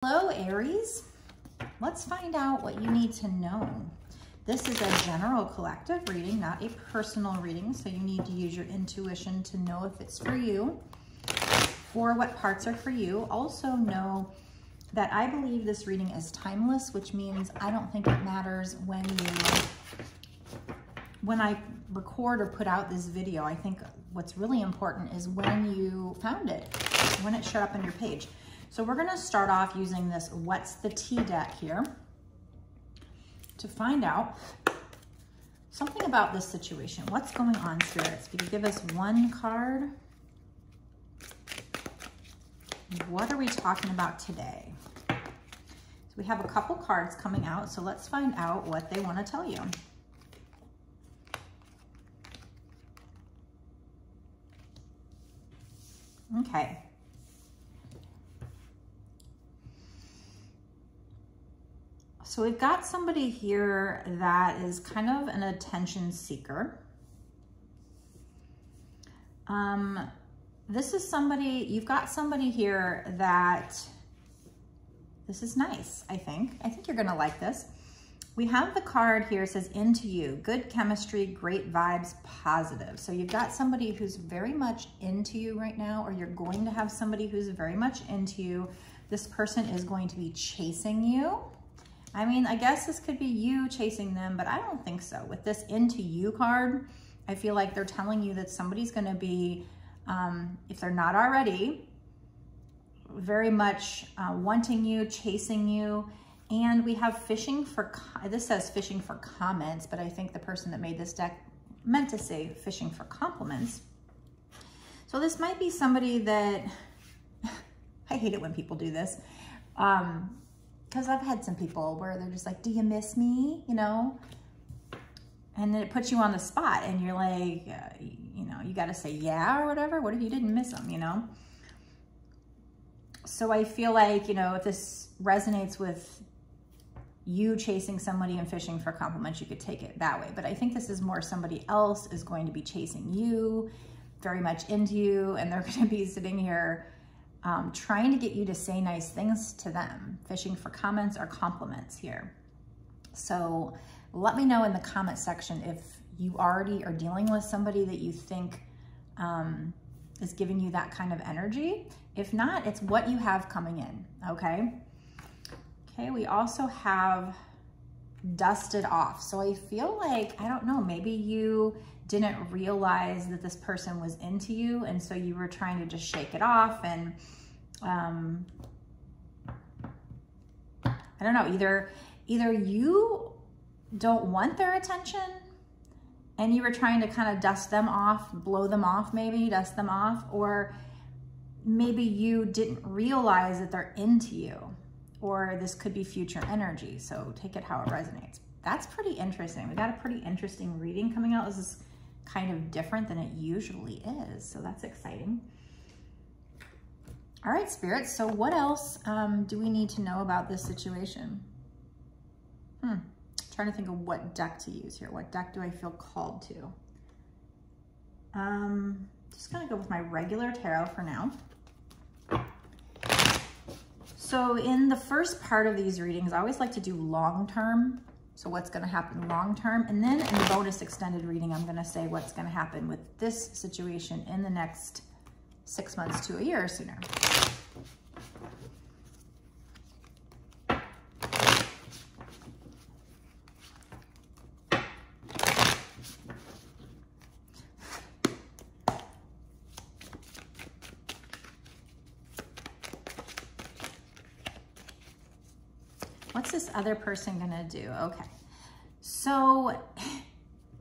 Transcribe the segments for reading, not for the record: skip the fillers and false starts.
Hello, Aries. Let's find out what you need to know. This is a general collective reading, not a personal reading, so you need to use your intuition to know if it's for you or what parts are for you. Also know that I believe this reading is timeless, which means I don't think it matters when I record or put out this video. I think what's really important is when you found it, when it showed up on your page. So we're gonna start off using this What's the Tea deck here to find out something about this situation. What's going on, spirits? If you could give us one card. What are we talking about today? So we have a couple cards coming out, so let's find out what they want to tell you. Okay. So we've got somebody here that is kind of an attention seeker. This is somebody, you've got somebody here that, this is nice, I think. I think you're gonna like this. We have the card here, it says into you, good chemistry, great vibes, positive. So you've got somebody who's very much into you right now, or you're going to have somebody who's very much into you. This person is going to be chasing you. I mean, I guess this could be you chasing them, but I don't think so. With this into you card, I feel like they're telling you that somebody's gonna be, if they're not already, very much wanting you, chasing you. And we have fishing for, this says fishing for comments, but I think the person that made this deck meant to say fishing for compliments. So this might be somebody that, I hate it when people do this. Because I've had some people where they're just like, do you miss me? You know? And then it puts you on the spot and you're like, you know, you got to say yeah or whatever. What if you didn't miss them, you know? So I feel like, you know, if this resonates with you chasing somebody and fishing for compliments, you could take it that way. But I think this is more somebody else is going to be chasing you, very much into you, and they're going to be sitting here trying to get you to say nice things to them, fishing for comments or compliments here. So let me know in the comment section if you already are dealing with somebody that you think is giving you that kind of energy. If not, it's what you have coming in, okay? Okay, we also have dusted off. So I feel like, I don't know, maybe you didn't realize that this person was into you, and so you were trying to just shake it off, and I don't know, either you don't want their attention and you were trying to kind of dust them off, blow them off, maybe dust them off, or maybe you didn't realize that they're into you, or this could be future energy. So take it how it resonates. That's pretty interesting. We got a pretty interesting reading coming out. This is kind of different than it usually is. So that's exciting. All right, spirits. So what else do we need to know about this situation? Trying to think of what deck to use here. What deck do I feel called to? Just gonna go with my regular tarot for now. So in the first part of these readings, I always like to do long-term. So what's gonna happen long-term. And then in the bonus extended reading, I'm gonna say what's gonna happen with this situation in the next 6 months to a year or sooner. What's this other person gonna do? Okay, so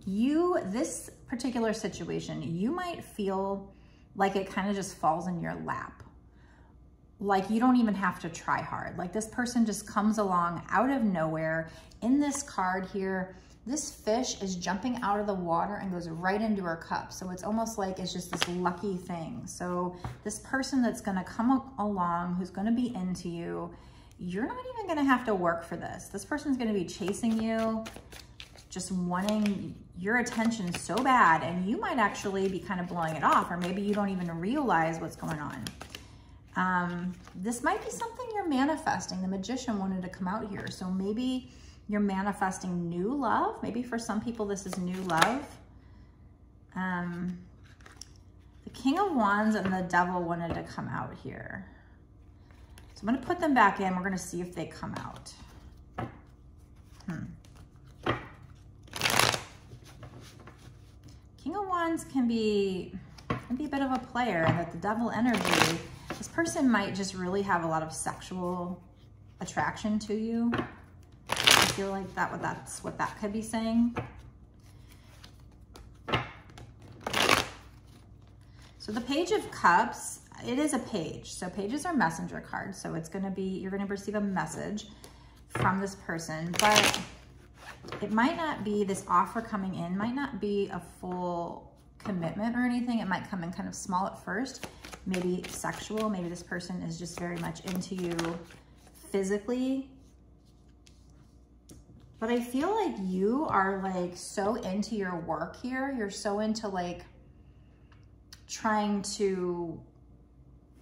this particular situation, you might feel like it kind of just falls in your lap. Like you don't even have to try hard. Like this person just comes along out of nowhere. In this card here, this fish is jumping out of the water and goes right into her cup. So it's almost like it's just this lucky thing. So this person that's gonna come along, who's gonna be into you, you're not even gonna have to work for this. This person's gonna be chasing you, just wanting your attention so bad, and you might actually be kind of blowing it off, or maybe you don't even realize what's going on. This might be something you're manifesting. The Magician wanted to come out here. So maybe you're manifesting new love. Maybe for some people, this is new love. The King of Wands and the Devil wanted to come out here. So I'm going to put them back in. We're going to see if they come out. King of Wands can be a bit of a player, and that the Devil energy, this person might just really have a lot of sexual attraction to you. I feel like that's what that could be saying. So the Page of Cups, it is a page. So pages are messenger cards. So it's going to be, you're going to receive a message from this person, but it might not be, this offer coming in might not be a full commitment or anything. It might come in kind of small at first, maybe sexual. Maybe this person is just very much into you physically. But I feel like you are like so into your work here. You're so into like trying to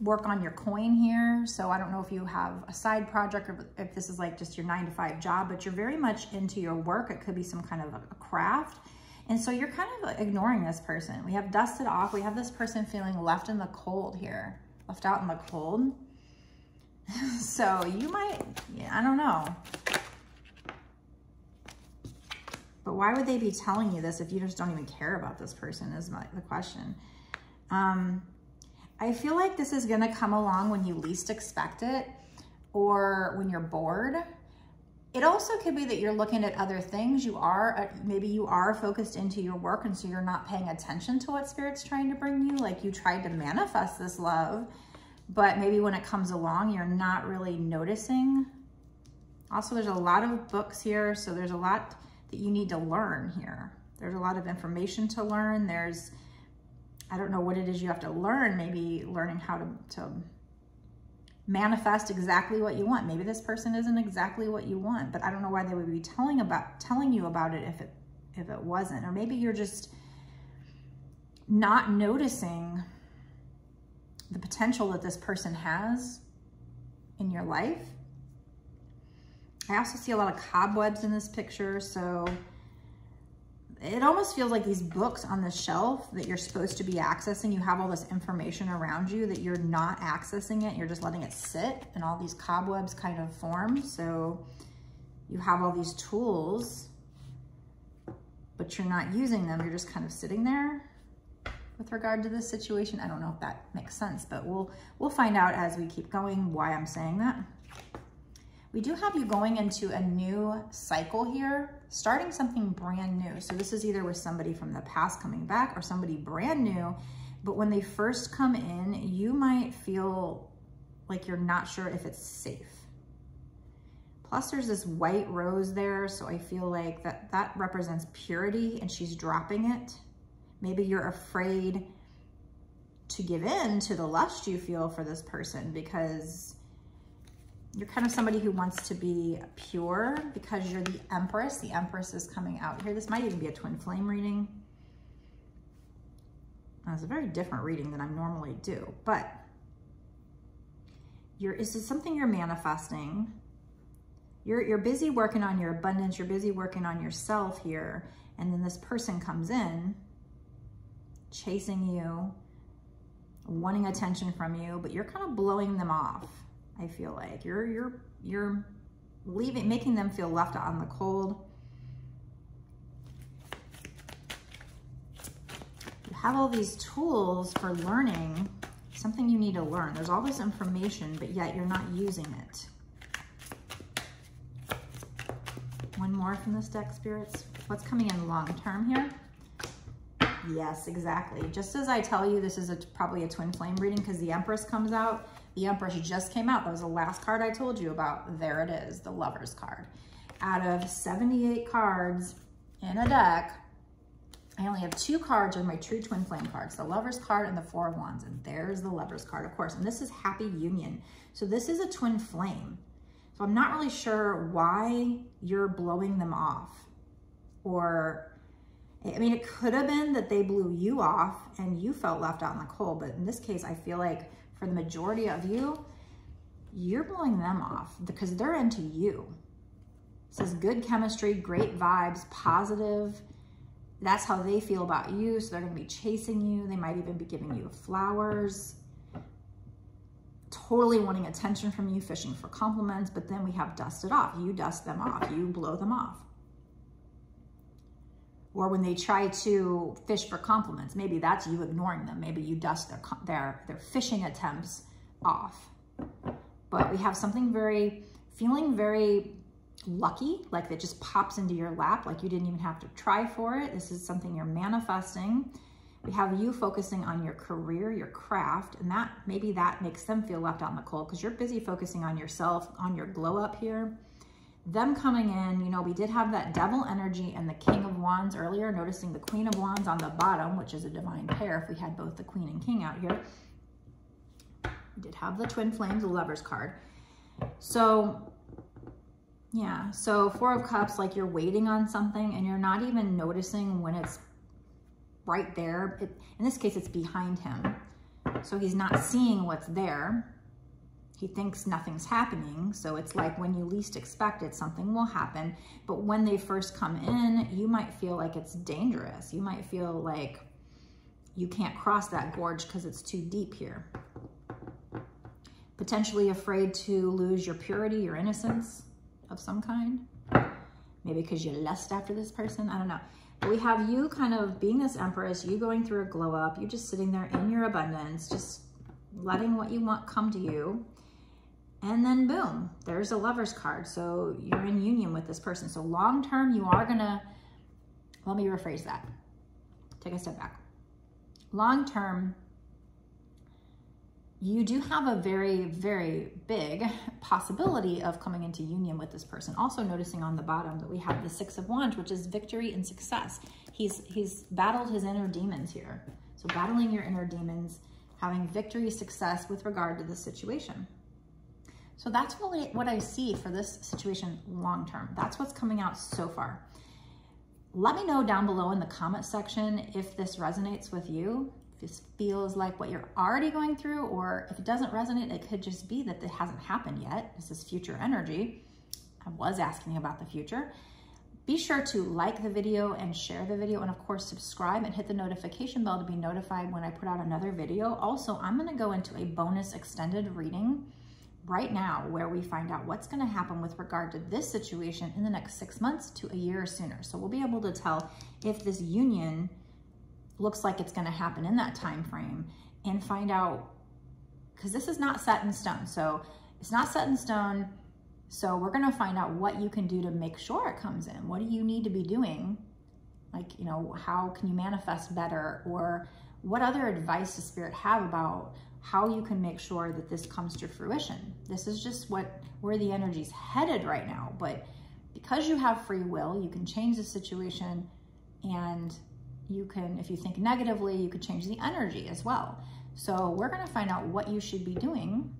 work on your coin here. So I don't know if you have a side project or if this is like just your 9-to-5 job, but you're very much into your work. It could be some kind of a craft. And so you're kind of ignoring this person. We have dusted off. We have this person feeling left in the cold here, left out in the cold. So you might, yeah, I don't know. But why would they be telling you this if you just don't even care about this person is the question. I feel like this is gonna come along when you least expect it or when you're bored. It also could be that you're looking at other things. Maybe you are focused into your work and so you're not paying attention to what Spirit's trying to bring you. Like you tried to manifest this love, but maybe when it comes along, you're not really noticing. Also, there's a lot of books here. So there's a lot that you need to learn here. There's a lot of information to learn. I don't know what it is you have to learn, maybe learning how to manifest exactly what you want. Maybe this person isn't exactly what you want, but I don't know why they would be telling you about it if it wasn't. Or maybe you're just not noticing the potential that this person has in your life. I also see a lot of cobwebs in this picture, so it almost feels like these books on the shelf that you're supposed to be accessing, you have all this information around you that you're not accessing it. You're just letting it sit and all these cobwebs kind of form. So you have all these tools, but you're not using them. You're just kind of sitting there with regard to this situation. I don't know if that makes sense, but we'll find out as we keep going why I'm saying that. We do have you going into a new cycle here, starting something brand new. So this is either with somebody from the past coming back or somebody brand new, but when they first come in, you might feel like you're not sure if it's safe. Plus there's this white rose there, so I feel like that represents purity and she's dropping it. Maybe you're afraid to give in to the lust you feel for this person because you're kind of somebody who wants to be pure because you're the Empress. The Empress is coming out here. This might even be a twin flame reading. It's a very different reading than I normally do, but is this something you're manifesting? You're busy working on your abundance. You're busy working on yourself here. And then this person comes in, chasing you, wanting attention from you, but you're kind of blowing them off. I feel like you're making them feel left out in the cold. You have all these tools for learning something you need to learn. There's all this information, but yet you're not using it. One more from this deck, spirits. What's coming in long term here? Yes, exactly. Just as I tell you, this is probably a twin flame reading because the Empress comes out. The Empress just came out. That was the last card I told you about. There it is, the Lover's card. Out of 78 cards in a deck, I only have 2 cards are my true twin flame cards, the Lover's card and the Four of Wands. And there's the Lover's card, of course. And this is Happy Union. So this is a twin flame. So I'm not really sure why you're blowing them off. Or, I mean, it could have been that they blew you off and you felt left out in the cold. But in this case, I feel like for the majority of you, you're blowing them off because they're into you. It says good chemistry, great vibes, positive. That's how they feel about you. So they're going to be chasing you. They might even be giving you flowers, totally wanting attention from you, fishing for compliments. But then we have dust it off. You dust them off. You blow them off. Or when they try to fish for compliments, maybe that's you ignoring them. Maybe you dust their fishing attempts off. But we have something feeling very lucky, like that just pops into your lap, like you didn't even have to try for it. This is something you're manifesting. We have you focusing on your career, your craft, and maybe that makes them feel left out in the cold because you're busy focusing on yourself, on your glow up here. Them coming in, you know, we did have that devil energy and the King of Wands earlier, noticing the Queen of Wands on the bottom, which is a divine pair if we had both the Queen and King out here. We did have the Twin Flames, the Lover's card. So, yeah, so Four of Cups, like you're waiting on something and you're not even noticing when it's right there. In this case, it's behind him. So he's not seeing what's there. He thinks nothing's happening. So it's like when you least expect it, something will happen. But when they first come in, you might feel like it's dangerous. You might feel like you can't cross that gorge because it's too deep here. Potentially afraid to lose your purity, your innocence of some kind. Maybe because you lust after this person. I don't know. But we have you kind of being this Empress, you going through a glow up, you just sitting there in your abundance, just letting what you want come to you. And then boom, there's a Lover's card. So you're in union with this person. So long term, you are gonna, let me rephrase that. Take a step back. Long term, you do have a very, very big possibility of coming into union with this person. Also noticing on the bottom that we have the Six of Wands, which is victory and success. He's battled his inner demons here. So battling your inner demons, having victory, success with regard to the situation. So that's really what I see for this situation long term. That's what's coming out so far. Let me know down below in the comment section if this resonates with you, if this feels like what you're already going through, or if it doesn't resonate, it could just be that it hasn't happened yet. This is future energy. I was asking about the future. Be sure to like the video and share the video, and of course subscribe and hit the notification bell to be notified when I put out another video. Also, I'm going to go into a bonus extended reading right now where we find out what's going to happen with regard to this situation in the next 6 months to a year or sooner. So we'll be able to tell if this union looks like it's going to happen in that time frame and find out, because this is not set in stone. So it's not set in stone. So we're going to find out what you can do to make sure it comes in. What do you need to be doing? Like, you know, how can you manifest better? Or what other advice does Spirit have about how you can make sure that this comes to fruition? This is just where the energy's headed right now. But because you have free will, you can change the situation, and you can, if you think negatively, you could change the energy as well. So we're going to find out what you should be doing.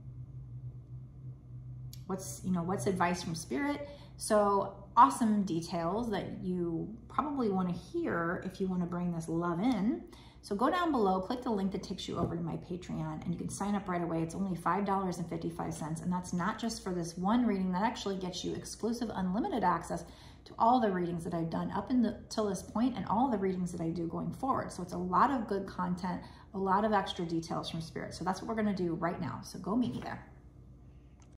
What's advice from Spirit. So awesome details that you probably want to hear if you want to bring this love in. So go down below, click the link that takes you over to my Patreon, and you can sign up right away. It's only $5.55, and that's not just for this one reading. That actually gets you exclusive unlimited access to all the readings that I've done up until this point and all the readings that I do going forward. So it's a lot of good content, a lot of extra details from Spirit. So that's what we're going to do right now. So go meet me there.